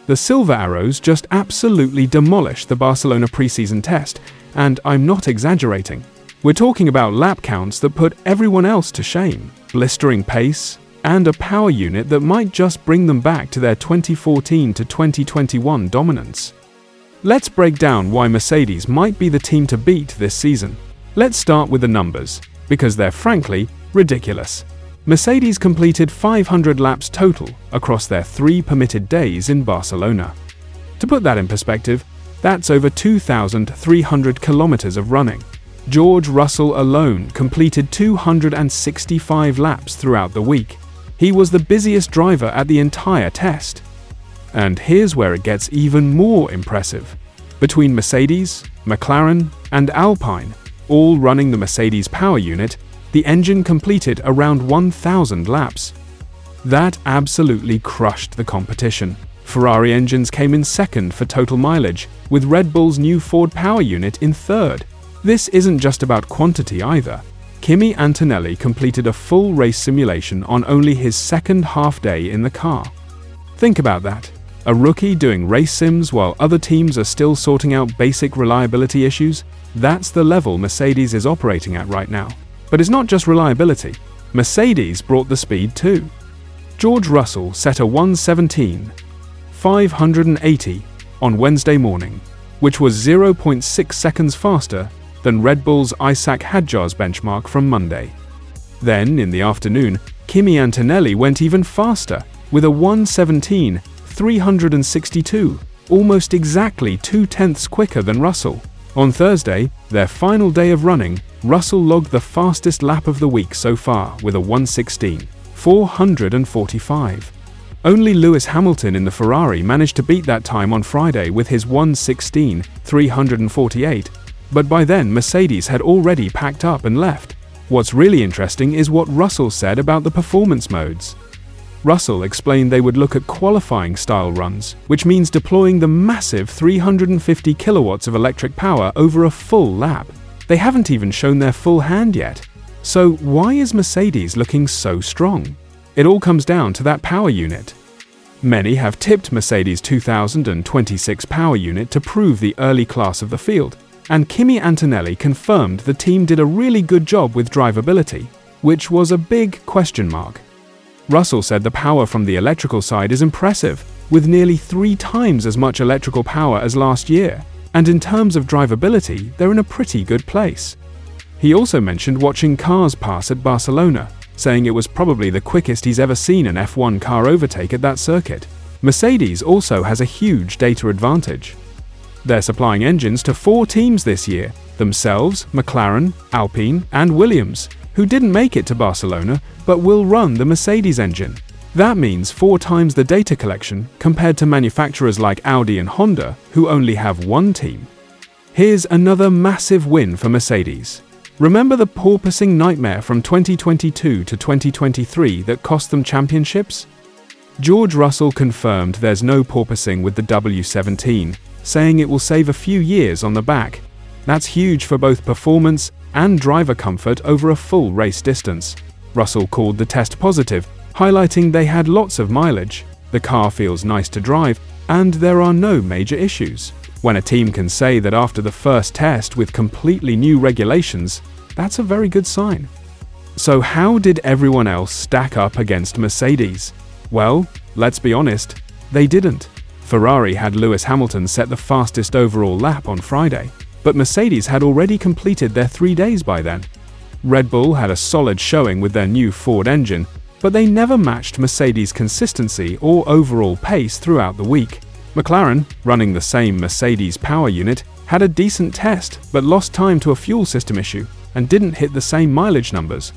The Silver Arrows just absolutely demolished the Barcelona preseason test, and I'm not exaggerating. We're talking about lap counts that put everyone else to shame, blistering pace, and a power unit that might just bring them back to their 2014 to 2021 dominance. Let's break down why Mercedes might be the team to beat this season. Let's start with the numbers, because they're frankly ridiculous. Mercedes completed 500 laps total across their 3 permitted days in Barcelona. To put that in perspective, that's over 2,300 kilometers of running. George Russell alone completed 265 laps throughout the week. He was the busiest driver at the entire test. And here's where it gets even more impressive. Between Mercedes, McLaren, and Alpine, all running the Mercedes power unit, the engine completed around 1,000 laps. That absolutely crushed the competition. Ferrari engines came in second for total mileage, with Red Bull's new Ford power unit in third. This isn't just about quantity either. Kimi Antonelli completed a full race simulation on only his second half-day in the car. Think about that. A rookie doing race sims while other teams are still sorting out basic reliability issues? That's the level Mercedes is operating at right now. But it's not just reliability. Mercedes brought the speed too. George Russell set a 1:17.580 on Wednesday morning, which was 0.6 seconds faster than Red Bull's Isaac Hadjar's benchmark from Monday. Then, in the afternoon, Kimi Antonelli went even faster, with a 1:17.362, almost exactly 2/10 quicker than Russell. On Thursday, their final day of running, Russell logged the fastest lap of the week so far with a 1:16.445. Only Lewis Hamilton in the Ferrari managed to beat that time on Friday with his 1:16.348, but by then Mercedes had already packed up and left. What's really interesting is what Russell said about the performance modes. Russell explained they would look at qualifying style runs, which means deploying the massive 350 kilowatts of electric power over a full lap. They haven't even shown their full hand yet. So why is Mercedes looking so strong? It all comes down to that power unit. Many have tipped Mercedes' 2026 power unit to prove the early class of the field, and Kimi Antonelli confirmed the team did a really good job with drivability, which was a big question mark. Russell said the power from the electrical side is impressive, with nearly 3 times as much electrical power as last year, and in terms of drivability, they're in a pretty good place. He also mentioned watching cars pass at Barcelona, saying it was probably the quickest he's ever seen an F1 car overtake at that circuit. Mercedes also has a huge data advantage. They're supplying engines to 4 teams this year, themselves, McLaren, Alpine, and Williams, who didn't make it to Barcelona but will run the Mercedes engine. That means 4 times the data collection compared to manufacturers like Audi and Honda, who only have 1 team. Here's another massive win for Mercedes. Remember the porpoising nightmare from 2022 to 2023 that cost them championships? George Russell confirmed there's no porpoising with the W17, saying it will save a few years on the back. That's huge for both performance and driver comfort over a full race distance. Russell called the test positive, highlighting they had lots of mileage, the car feels nice to drive, and there are no major issues. When a team can say that after the first test with completely new regulations, that's a very good sign. So how did everyone else stack up against Mercedes? Well, let's be honest, they didn't. Ferrari had Lewis Hamilton set the fastest overall lap on Friday, but Mercedes had already completed their 3 days by then. Red Bull had a solid showing with their new Ford engine, but they never matched Mercedes' consistency or overall pace throughout the week. McLaren, running the same Mercedes power unit, had a decent test but lost time to a fuel system issue and didn't hit the same mileage numbers.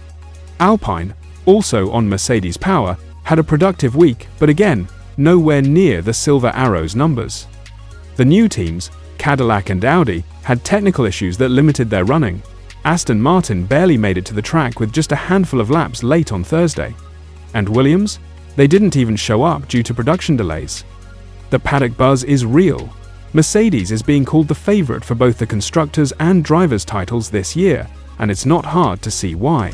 Alpine, also on Mercedes power, had a productive week, but again, nowhere near the Silver Arrows numbers. The new teams, Cadillac and Audi, had technical issues that limited their running. Aston Martin barely made it to the track with just a handful of laps late on Thursday. And Williams? They didn't even show up due to production delays. The paddock buzz is real. Mercedes is being called the favorite for both the constructors' and drivers' titles this year, and it's not hard to see why.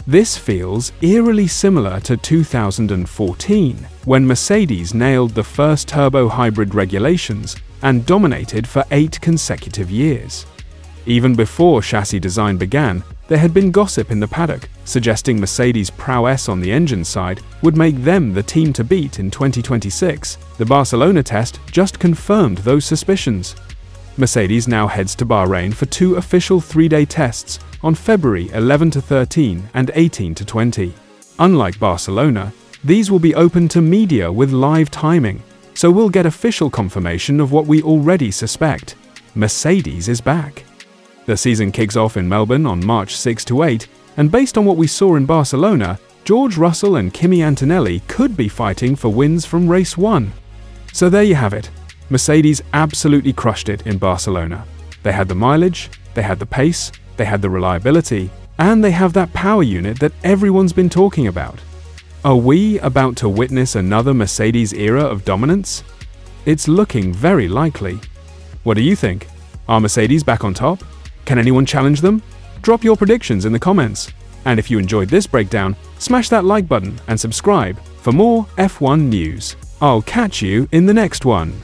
This feels eerily similar to 2014, when Mercedes nailed the first turbo hybrid regulations and dominated for 8 consecutive years. Even before chassis design began, there had been gossip in the paddock, suggesting Mercedes' prowess on the engine side would make them the team to beat in 2026. The Barcelona test just confirmed those suspicions. Mercedes now heads to Bahrain for 2 official 3-day tests on February 11-13 and 18-20. Unlike Barcelona, these will be open to media with live timing, so we'll get official confirmation of what we already suspect: Mercedes is back. The season kicks off in Melbourne on March 6-8, and based on what we saw in Barcelona, George Russell and Kimi Antonelli could be fighting for wins from race 1. So there you have it. Mercedes absolutely crushed it in Barcelona. They had the mileage, they had the pace, they had the reliability, and they have that power unit that everyone's been talking about. Are we about to witness another Mercedes era of dominance? It's looking very likely. What do you think? Are Mercedes back on top? Can anyone challenge them? Drop your predictions in the comments. And if you enjoyed this breakdown, smash that like button and subscribe for more F1 news. I'll catch you in the next one.